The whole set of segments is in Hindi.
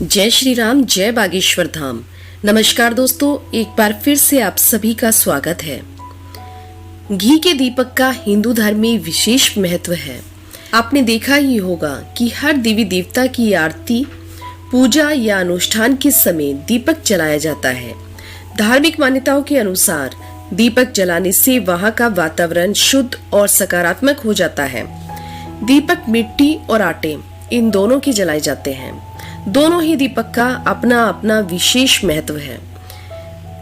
जय श्री राम, जय बागेश्वर धाम। नमस्कार दोस्तों, एक बार फिर से आप सभी का स्वागत है। घी के दीपक का हिंदू धर्म में विशेष महत्व है। आपने देखा ही होगा कि हर देवी देवता की आरती, पूजा या अनुष्ठान के समय दीपक जलाया जाता है। धार्मिक मान्यताओं के अनुसार दीपक जलाने से वहां का वातावरण शुद्ध और सकारात्मक हो जाता है। दीपक मिट्टी और आटे इन दोनों के जलाए जाते हैं। दोनों ही दीपक का अपना अपना विशेष महत्व है।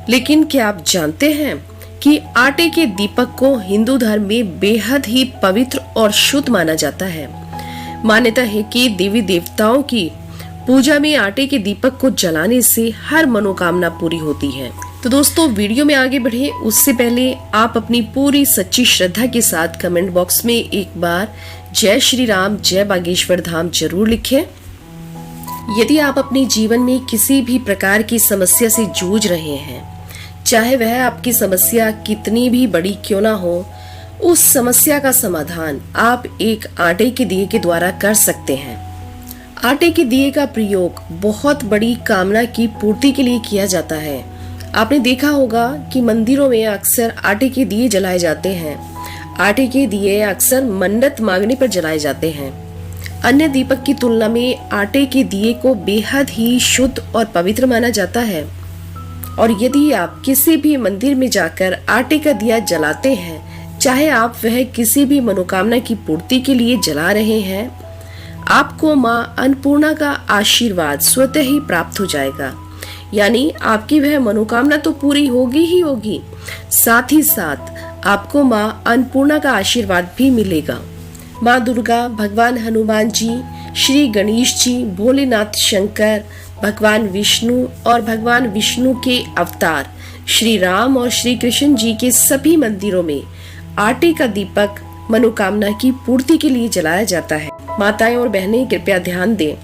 लेकिन क्या आप जानते हैं कि आटे के दीपक को हिंदू धर्म में बेहद ही पवित्र और शुद्ध माना जाता है। मान्यता है कि देवी देवताओं की पूजा में आटे के दीपक को जलाने से हर मनोकामना पूरी होती है। तो दोस्तों, वीडियो में आगे बढ़े उससे पहले आप अपनी पूरी सच्ची श्रद्धा के साथ कमेंट बॉक्स में एक बार जय श्री राम, जय बागेश्वर धाम जरूर लिखें। यदि आप अपने जीवन में किसी भी प्रकार की समस्या से जूझ रहे हैं, चाहे वह आपकी समस्या कितनी भी बड़ी क्यों ना हो, उस समस्या का समाधान आप एक आटे के दिए के द्वारा कर सकते हैं। आटे के दिए का प्रयोग बहुत बड़ी कामना की पूर्ति के लिए किया जाता है। आपने देखा होगा कि मंदिरों में अक्सर आटे के दिए जलाए जाते हैं। आटे के दिए अक्सर मन्नत मांगने पर जलाए जाते हैं। अन्य दीपक की तुलना में आटे के दिए को बेहद ही शुद्ध और पवित्र माना जाता है। और यदि आप किसी भी मंदिर में जाकर आटे का दिया जलाते हैं, चाहे आप वह किसी भी मनोकामना की पूर्ति के लिए जला रहे हैं, आपको माँ अन्नपूर्णा का आशीर्वाद स्वतः ही प्राप्त हो जाएगा। यानी आपकी वह मनोकामना तो पूरी होगी ही होगी, साथ ही साथ आपको माँ अन्नपूर्णा का आशीर्वाद भी मिलेगा। माँ दुर्गा, भगवान हनुमान जी, श्री गणेश जी, भोलेनाथ शंकर, भगवान विष्णु और भगवान विष्णु के अवतार श्री राम और श्री कृष्ण जी के सभी मंदिरों में आटे का दीपक मनोकामना की पूर्ति के लिए जलाया जाता है। माताएं और बहनें कृपया ध्यान दें,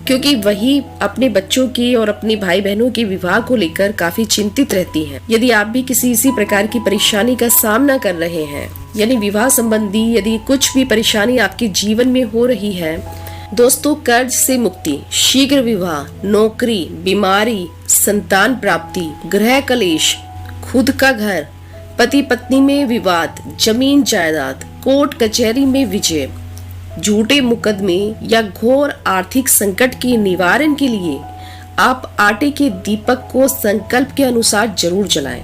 क्योंकि वही अपने बच्चों के और अपने भाई बहनों के विवाह को लेकर काफी चिंतित रहती हैं। यदि आप भी किसी इसी प्रकार की परेशानी का सामना कर रहे हैं, यानी विवाह संबंधी यदि कुछ भी परेशानी आपके जीवन में हो रही है, दोस्तों, कर्ज से मुक्ति, शीघ्र विवाह, नौकरी, बीमारी, संतान प्राप्ति, गृह कलेश, खुद का घर, पति पत्नी में विवाद, जमीन जायदाद, कोर्ट कचहरी में विजय, झूठे मुकदमे या घोर आर्थिक संकट के निवारण के लिए आप आटे के दीपक को संकल्प के अनुसार जरूर जलाएं।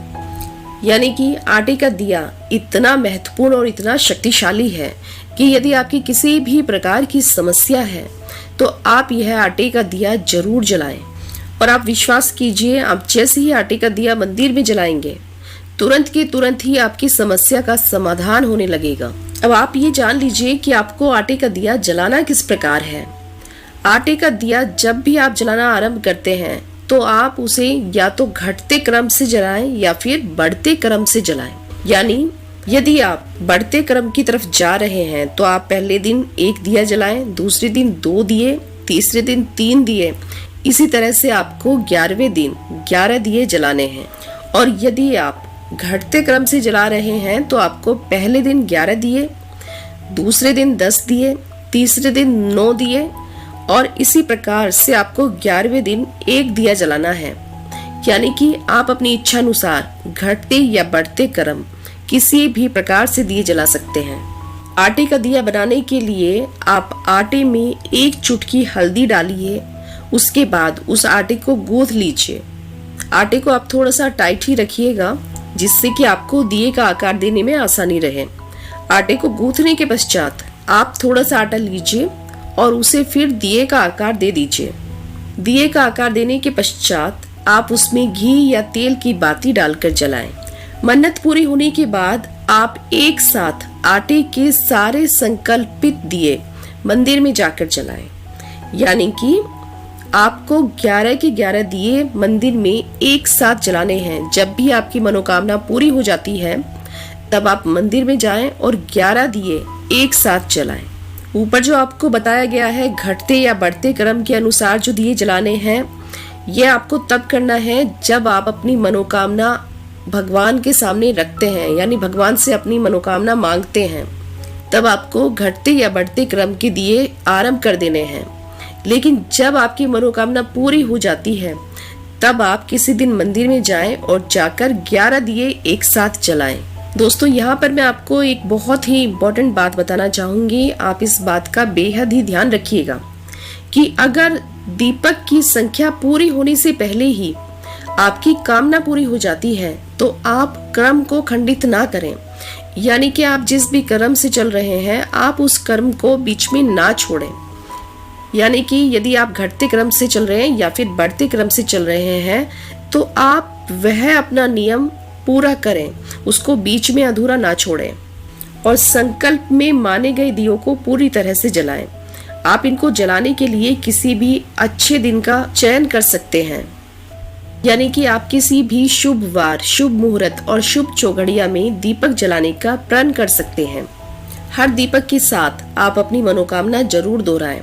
यानी कि आटे का दिया इतना महत्वपूर्ण और इतना शक्तिशाली है कि यदि आपकी किसी भी प्रकार की समस्या है तो आप यह आटे का दिया जरूर जलाएं। और आप विश्वास कीजिए, आप जैसे ही आटे का दिया मंदिर में जलाएंगे, तुरंत के तुरंत ही आपकी समस्या का समाधान होने लगेगा। अब आप ये जान लीजिए कि आपको आटे का दिया जलाना किस प्रकार है। आटे का दिया जब भी आप जलाना आरंभ करते हैं तो आप उसे या तो घटते क्रम से जलाएं या फिर बढ़ते क्रम से जलाएं। यानी यदि आप बढ़ते क्रम की तरफ जा रहे हैं तो आप पहले दिन 1 दिया जलाएं, दूसरे दिन 2 दिए, तीसरे दिन 3 दिए। इसी तरह से आपको 11वें दिन 11 दिए जलाने हैं। और यदि आप घटते क्रम से जला रहे हैं तो आपको पहले दिन 11 दिए, दूसरे दिन 10 दिए, तीसरे दिन 9 दिए और इसी प्रकार से आपको 11वें दिन 1 दिया जलाना है। यानी कि आप अपनी इच्छा अनुसार घटते या बढ़ते क्रम किसी भी प्रकार से दिए जला सकते हैं। आटे का दिया बनाने के लिए आप आटे में 1 चुटकी हल्दी डालिए। उसके बाद उस आटे को गूंथ लीजिए। आटे को आप थोड़ा सा टाइट ही रखिएगा, जिससे कि आपको दिए का आकार देने में आसानी रहे। आटे को गूंथने के पश्चात आप थोड़ा सा आटा लीजिए और उसे फिर दिए का आकार दे दीजिए। दिए का आकार देने के पश्चात आप उसमें घी या तेल की बाती डालकर जलाएं। मन्नत पूरी होने के बाद आप एक साथ आटे के सारे संकल्पित दिए मंदिर में जाकर जलाएं। यानी कि आपको 11 के 11 दिए मंदिर में एक साथ जलाने हैं। जब भी आपकी मनोकामना पूरी हो जाती है तब आप मंदिर में जाएं और 11 दिए एक साथ जलाएं। ऊपर जो आपको बताया गया है घटते या बढ़ते क्रम के अनुसार जो दिए जलाने हैं, यह आपको तब करना है जब आप अपनी मनोकामना भगवान के सामने रखते हैं, यानी भगवान से अपनी मनोकामना मांगते हैं। तब आपको घटते या बढ़ते क्रम के दिए आरंभ कर देने हैं। लेकिन जब आपकी मनोकामना पूरी हो जाती है तब आप किसी दिन मंदिर में जाएं और जाकर 11 दिए एक साथ जलाएं। दोस्तों, यहाँ पर मैं आपको एक बहुत ही इम्पोर्टेंट बात बताना चाहूंगी। आप इस बात का बेहद ही ध्यान रखिएगा कि अगर दीपक की संख्या पूरी होने से पहले ही आपकी कामना पूरी हो जाती है तो आप कर्म को खंडित ना करें। यानी कि आप जिस भी कर्म से चल रहे हैं आप उस कर्म को बीच में ना छोड़ें। यानी कि यदि आप घटते क्रम से चल रहे हैं या फिर बढ़ते क्रम से चल रहे हैं तो आप वह अपना नियम पूरा करें, उसको बीच में अधूरा ना छोड़ें और संकल्प में माने गए दियों को पूरी तरह से जलाएं। आप इनको जलाने के लिए किसी भी अच्छे दिन का चयन कर सकते हैं। यानी कि आप किसी भी शुभ वार, शुभ मुहूर्त और शुभ चौघड़िया में दीपक जलाने का प्रण कर सकते हैं। हर दीपक के साथ आप अपनी मनोकामना जरूर दोहराएं।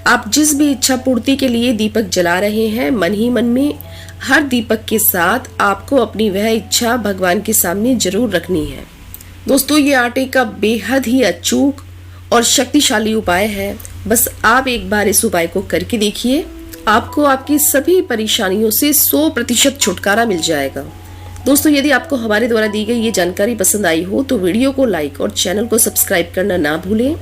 आप जिस भी इच्छा पूर्ति के लिए दीपक जला रहे हैं, मन ही मन में हर दीपक के साथ आपको अपनी वह इच्छा भगवान के सामने जरूर रखनी है। दोस्तों, ये आटे का बेहद ही अचूक और शक्तिशाली उपाय है। बस आप एक बार इस उपाय को करके देखिए, आपको आपकी सभी परेशानियों से 100% छुटकारा मिल जाएगा। दोस्तों, यदि आपको हमारे द्वारा दी गई ये जानकारी पसंद आई हो तो वीडियो को लाइक और चैनल को सब्सक्राइब करना ना भूलें।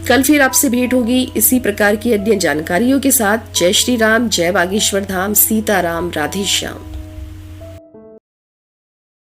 कल फिर आपसे भेंट होगी इसी प्रकार की अन्य जानकारियों के साथ। जय श्री राम, जय बागेश्वर धाम, सीताराम, राधे श्याम।